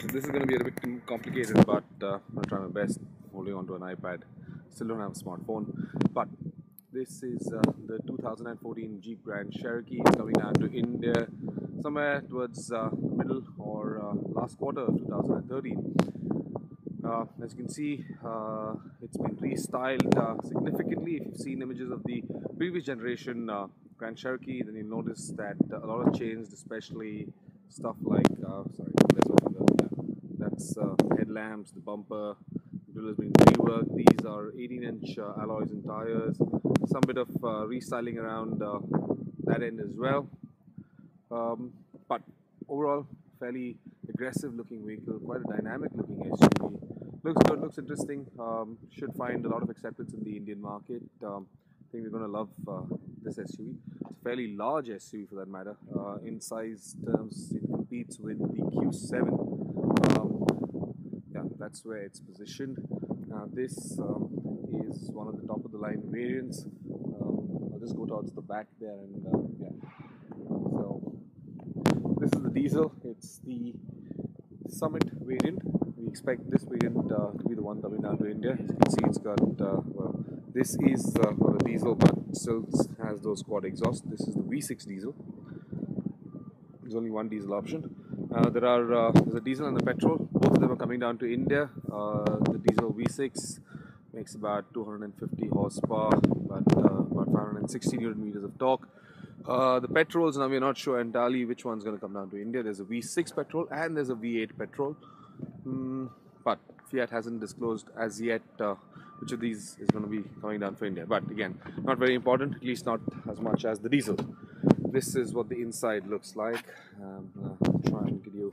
So this is going to be a bit complicated, but I'm going to try my best holding onto an iPad. Still don't have a smartphone, but this is the 2014 Jeep Grand Cherokee. It's coming down to India somewhere towards the middle or last quarter of 2013. As you can see, it's been restyled significantly. If you've seen images of the previous generation Grand Cherokee, then you'll notice that a lot has changed, especially stuff like, sorry, there's one finger, yeah. That's headlamps, the bumper, grill has been reworked. These are 18-inch alloys and tires. Some bit of restyling around that end as well. But overall, fairly aggressive looking vehicle, quite a dynamic looking SUV. Looks good, looks interesting. Should find a lot of acceptance in the Indian market. I think we're going to love this SUV. It's a fairly large SUV for that matter. In size terms, it competes with the Q7. Yeah, that's where it's positioned. This is one of the top of the line variants. I'll just go towards the back there and yeah. So this is the diesel. It's the Summit variant. We expect this variant to be the one coming down to India. As you can see, it's got well, this is the diesel, but still has those quad exhaust. This is the V6 diesel. There's only one diesel option. There's a diesel and a petrol. Both of them are coming down to India. The diesel V6 makes about 250 horsepower, about 560 Newton meters of torque. The petrols, now we're not sure entirely which one's going to come down to India. There's a V6 petrol and there's a V8 petrol. But Fiat hasn't disclosed as yet which of these is going to be coming down for India. But again, not very important, at least not as much as the diesel. This is what the inside looks like. I'll try and get you.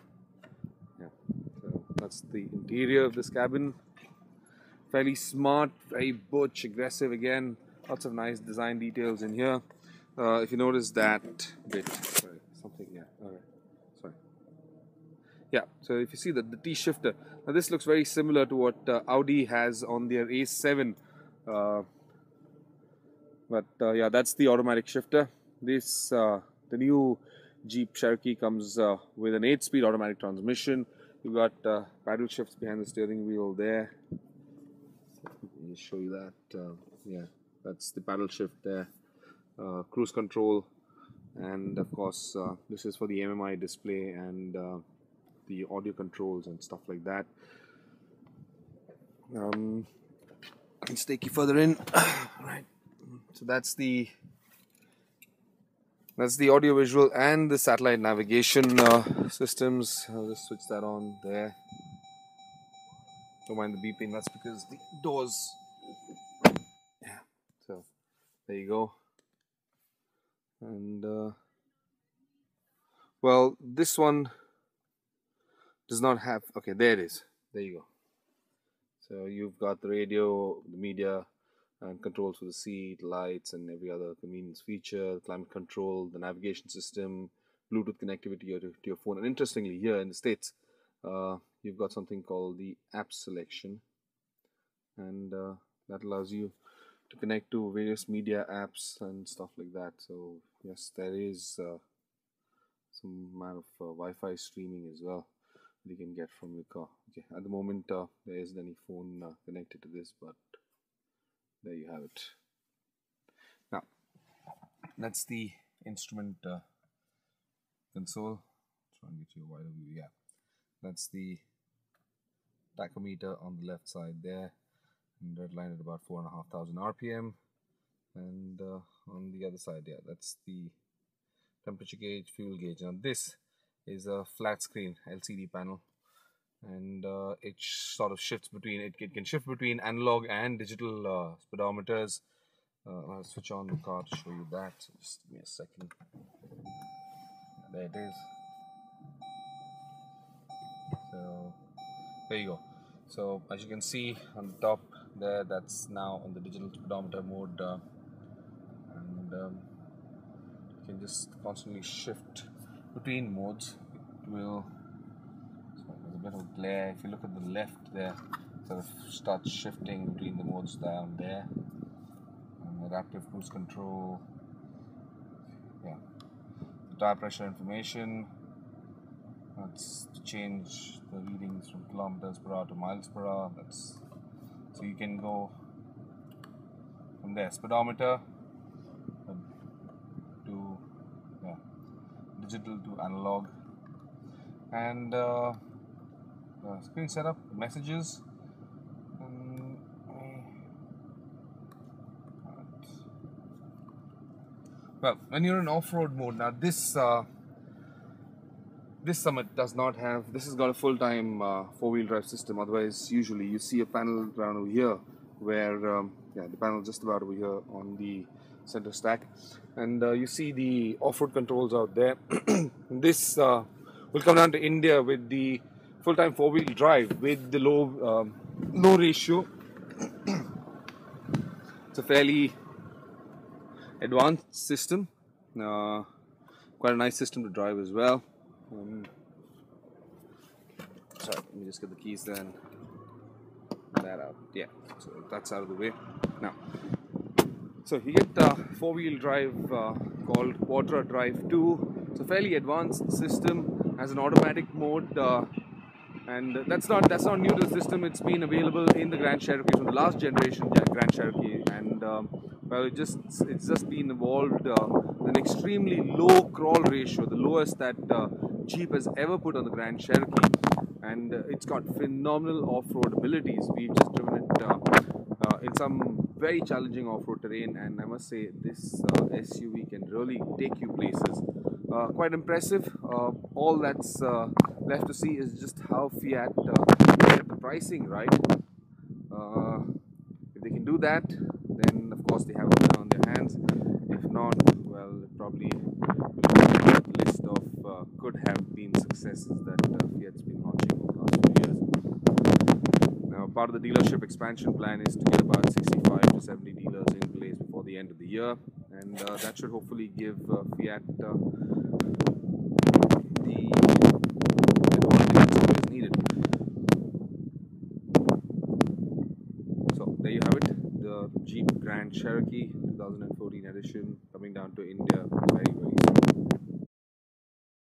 Yeah, so that's the interior of this cabin. Fairly smart, very butch, aggressive again. Lots of nice design details in here. If you notice that bit, sorry, something, yeah, alright, sorry. Yeah, so if you see the T shifter, now this looks very similar to what Audi has on their A7. Yeah, that's the automatic shifter. This, the new Jeep Cherokee comes with an 8-speed automatic transmission. You've got paddle shifts behind the steering wheel there. Let me show you that. Yeah, that's the paddle shift there. Cruise control, and of course this is for the MMI display and the audio controls and stuff like that. Let's take you further in. Right, so that's the audio visual and the satellite navigation systems. I'll just switch that on there. Don't mind the beeping, that's because the doors, yeah, so there you go. And well, this one does not have, okay, there it is, there you go. So you've got the radio, the media, and controls for the seat, lights, and every other convenience feature, climate control, the navigation system, Bluetooth connectivity to your phone. And interestingly, here in the States, you've got something called the app selection, and that allows you to connect to various media apps and stuff like that. So yes, there is some amount of Wi-Fi streaming as well that you can get from your car. Okay, at the moment there isn't any phone connected to this, but there you have it. Now that's the instrument console. Try and get you a wider view. Yeah, that's the tachometer on the left side there, and red line at about 4,500 RPM. And on the other side, yeah, that's the temperature gauge, fuel gauge. Now this is a flat screen LCD panel, and it sort of shifts between, it can shift between analog and digital speedometers. I'll switch on the car to show you that, so just give me a second. There it is. So there you go. So as you can see on the top there, that's now on the digital speedometer mode, and you can just constantly shift between modes. It will, so there's a bit of glare. If you look at the left there, it sort of starts shifting between the modes down there. And adaptive cruise control, yeah, the tire pressure information, That's to change the readings from kilometers per hour to miles per hour. That's so you can go from there, speedometer to digital to analog, and screen setup, messages. Well, when you're in off-road mode now, this Summit does not have. This has got a full-time four-wheel drive system. Otherwise, usually you see a panel around over here, where the panel just about over here on the center stack, and you see the off-road controls out there. This will come down to India with the full-time four-wheel drive with the low ratio. It's a fairly advanced system, quite a nice system to drive as well. Sorry, let me just get the keys then. That out. Yeah, so that's out of the way. Now, so you get a four-wheel drive called Quadra Drive 2. It's a fairly advanced system, has an automatic mode, and that's not new to the system. It's been available in the Grand Cherokee from the last generation Grand Cherokee, and well, it's just been evolved with an extremely low crawl ratio, the lowest that Jeep has ever put on the Grand Cherokee, and it's got phenomenal off-road abilities. We've just driven it in some very challenging off-road terrain, and I must say this SUV can really take you places. Quite impressive. All that's left to see is just how Fiat get the pricing right. If they can do that, then of course they have a winner on their hands. If not, well, it probably will be on the list of could have been successes that Fiat's been launching over the last few years. Now, part of the dealership expansion plan is to get about 65 to 70 dealers in place before the end of the year, and that should hopefully give Fiat the advantage that's always needed. So there you have it, the Jeep Grand Cherokee 2014 edition coming down to India very, very soon.